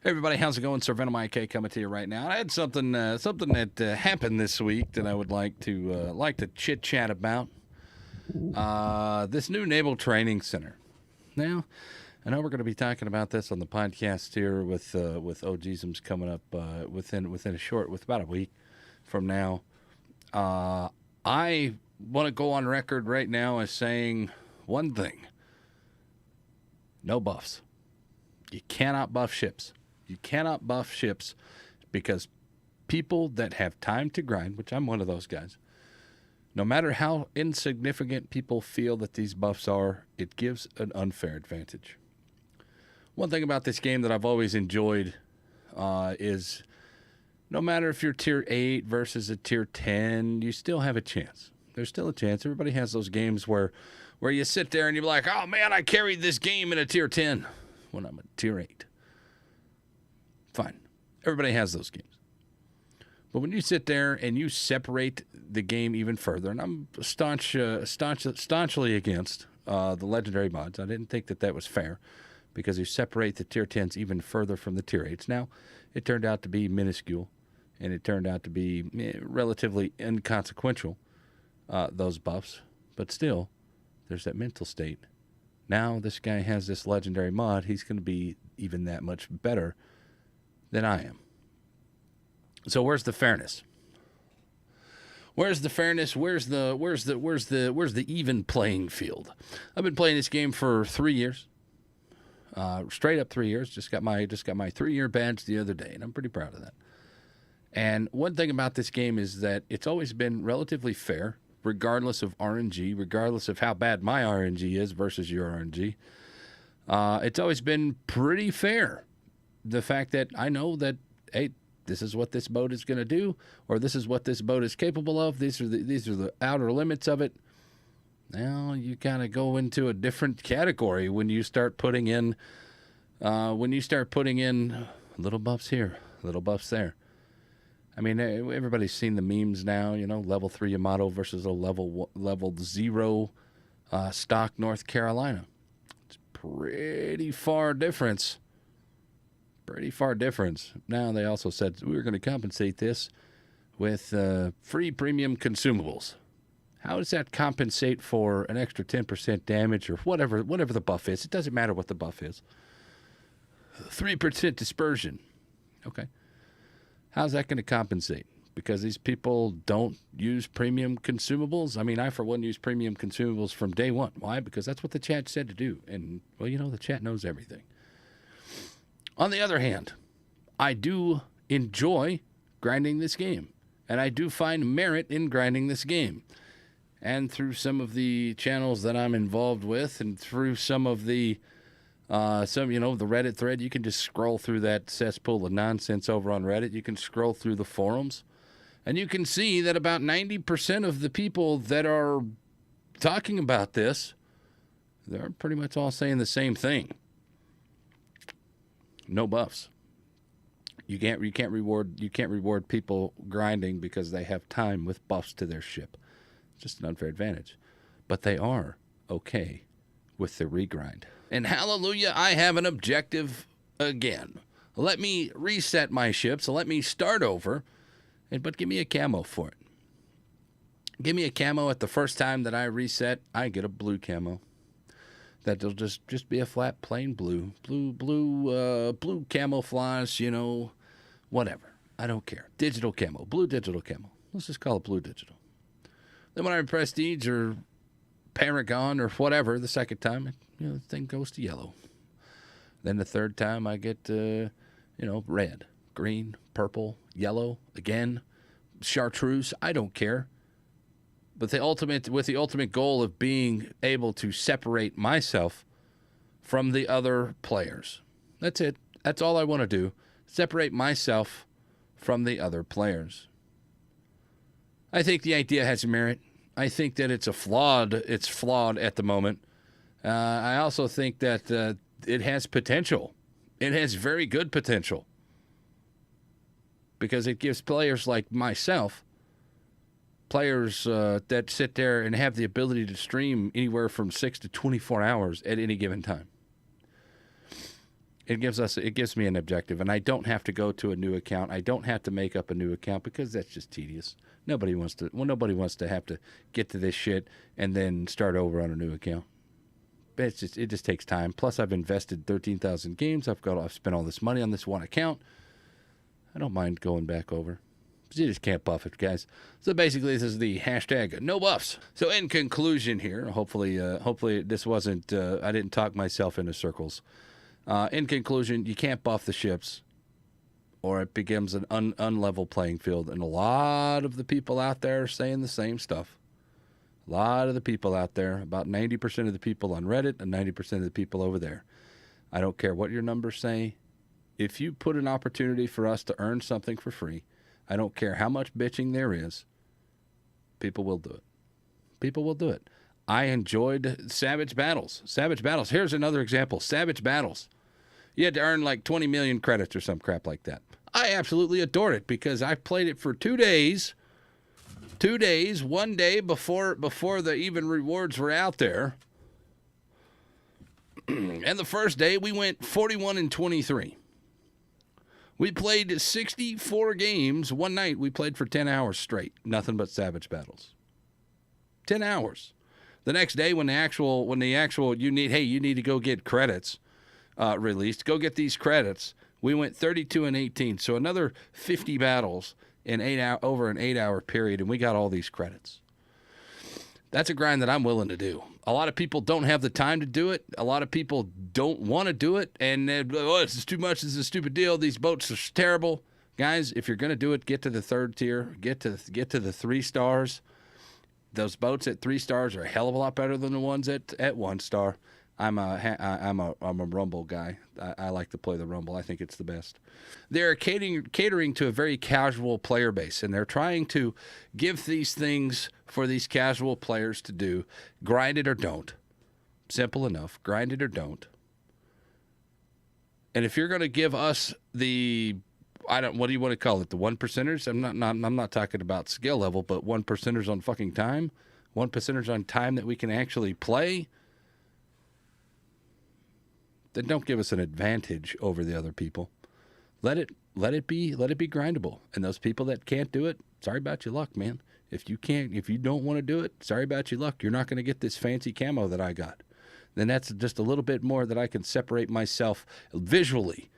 Hey everybody, how's it going? Sir Venom IK coming to you right now. I had something that happened this week that I would like to chit chat about. This new Naval Training Center. Now, I know we're going to be talking about this on the podcast here with OGisms coming up within about a week from now. I want to go on record right now as saying one thing: no buffs. You cannot buff ships. You cannot buff ships because people that have time to grind, which I'm one of those guys, no matter how insignificant people feel that these buffs are, it gives an unfair advantage. One thing about this game that I've always enjoyed is no matter if you're tier 8 versus a tier 10, you still have a chance. There's still a chance. Everybody has those games where you sit there and you're like, oh man, I carried this game in a tier 10 when I'm a tier 8. Fine. Everybody has those games. But when you sit there and you separate the game even further, and I'm staunchly against the legendary mods. I didn't think that was fair because you separate the tier 10s even further from the tier 8s. Now, it turned out to be minuscule, and it turned out to be relatively inconsequential, those buffs. But still, there's that mental state. Now this guy has this legendary mod. He's going to be even that much better than I am. So where's the fairness? Where's the fairness? Where's the even playing field? I've been playing this game for 3 years. Straight up 3 years. Just got my 3-year badge the other day, and I'm pretty proud of that. And one thing about this game is that it's always been relatively fair, regardless of RNG, regardless of how bad my RNG is versus your RNG. It's always been pretty fair. The fact that I know that, hey, this is what this boat is going to do, or this is what this boat is capable of. These are the outer limits of it. Now you kind of go into a different category when you start putting in little buffs here, little buffs there. I mean, everybody's seen the memes now. You know, level 3 Yamato versus a level 0 stock North Carolina. It's pretty far difference. Pretty far difference. Now, they also said we were going to compensate this with free premium consumables. How does that compensate for an extra 10% damage or whatever the buff is? It doesn't matter what the buff is. 3% dispersion. Okay. How's that going to compensate? Because these people don't use premium consumables? I mean, I, for one, use premium consumables from day one. Why? Because that's what the chat said to do. And, well, you know, the chat knows everything. On the other hand, I do enjoy grinding this game, and I do find merit in grinding this game. And through some of the channels that I'm involved with, and through some of the the Reddit thread, you can just scroll through that cesspool of nonsense over on Reddit. You can scroll through the forums, and you can see that about 90% of the people that are talking about this, they're pretty much all saying the same thing. No buffs. You can't reward people grinding because they have time with buffs to their ship. It's just an unfair advantage. But they are okay with the regrind. And hallelujah, I have an objective again. Let me reset my ship, so let me start over, but give me a camo for it. Give me a camo at the first time that I reset, I get a blue camo. That'll just be a flat, plain blue camouflage, you know, whatever. I don't care. Digital camo, blue digital camo. Let's just call it blue digital. Then when I prestige or Paragon or whatever, the second time, the thing goes to yellow. Then the third time I get, red, green, purple, yellow, again, chartreuse. I don't care. But with the ultimate goal of being able to separate myself from the other players. That's it. That's all I want to do. Separate myself from the other players. I think the idea has merit. I think that it's flawed at the moment. I also think that it has potential. It has very good potential. Because it gives players like myself, players that sit there and have the ability to stream anywhere from 6 to 24 hours at any given time. It gives me an objective, and I don't have to go to a new account. I don't have to make up a new account because that's just tedious. Nobody wants to have to get to this shit and then start over on a new account. It just takes time. Plus, I've invested 13,000 games. I've spent all this money on this one account. I don't mind going back over. You just can't buff it, guys. So basically, this is the hashtag no buffs. So in conclusion here, hopefully this wasn't, I didn't talk myself into circles. In conclusion, you can't buff the ships or it becomes an unlevel playing field. And a lot of the people out there are saying the same stuff. A lot of the people out there, about 90% of the people on Reddit and 90% of the people over there. I don't care what your numbers say. If you put an opportunity for us to earn something for free, I don't care how much bitching there is, people will do it. People will do it. I enjoyed Savage Battles. Savage Battles. Here's another example. Savage Battles. You had to earn like 20 million credits or some crap like that. I absolutely adored it because I played it for 2 days. 2 days, 1 day before the even rewards were out there. And the first day, we went 41-23. We played 64 games. One night, we played for 10 hours straight. Nothing but Savage Battles. 10 hours. The next day, when the actual you need to go get credits released, go get these credits. We went 32-18, so another 50 battles in over an 8-hour period, and we got all these credits. That's a grind that I'm willing to do. A lot of people don't have the time to do it. A lot of people don't want to do it, and this is too much. This is a stupid deal. These boats are terrible, guys. If you're gonna do it, get to the 3rd tier. Get to the 3 stars. Those boats at 3 stars are a hell of a lot better than the ones at 1 star. I'm a Rumble guy. I like to play the Rumble. I think it's the best. They're catering to a very casual player base, and they're trying to give these things for these casual players to do. Grind it or don't. Simple enough. Grind it or don't. And if you're going to give us the, what do you want to call it? The 1%ers? I'm not talking about skill level, but 1%ers on fucking time. 1%ers on time that we can actually play. Then don't give us an advantage over the other people. Let it be grindable. And those people that can't do it, sorry about your luck, man. If you don't want to do it, sorry about your luck. You're not going to get this fancy camo that I got. Then that's just a little bit more that I can separate myself visually.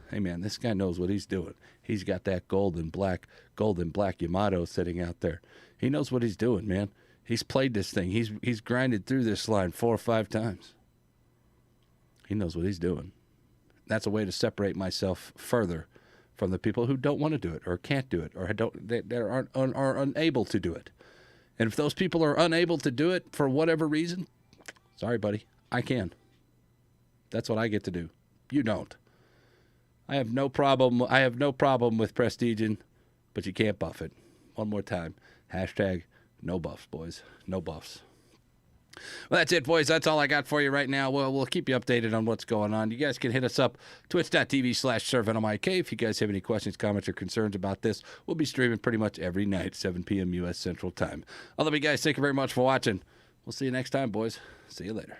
Hey man, this guy knows what he's doing. He's got that gold and black Yamato sitting out there. He knows what he's doing, man. He's played this thing. He's grinded through this line 4 or 5 times. He knows what he's doing. That's a way to separate myself further from the people who don't want to do it or can't do it or are unable to do it. And if those people are unable to do it for whatever reason, sorry, buddy, I can. That's what I get to do. You don't. I have no problem with prestiging, but you can't buff it. One more time. Hashtag no buffs, boys. No buffs. Well, that's it, boys. That's all I got for you right now. Well, we'll keep you updated on what's going on. You guys can hit us up, twitch.tv/SirVenomIK. If you guys have any questions, comments, or concerns about this, we'll be streaming pretty much every night, 7 p.m. U.S. Central Time. I love you guys. Thank you very much for watching. We'll see you next time, boys. See you later.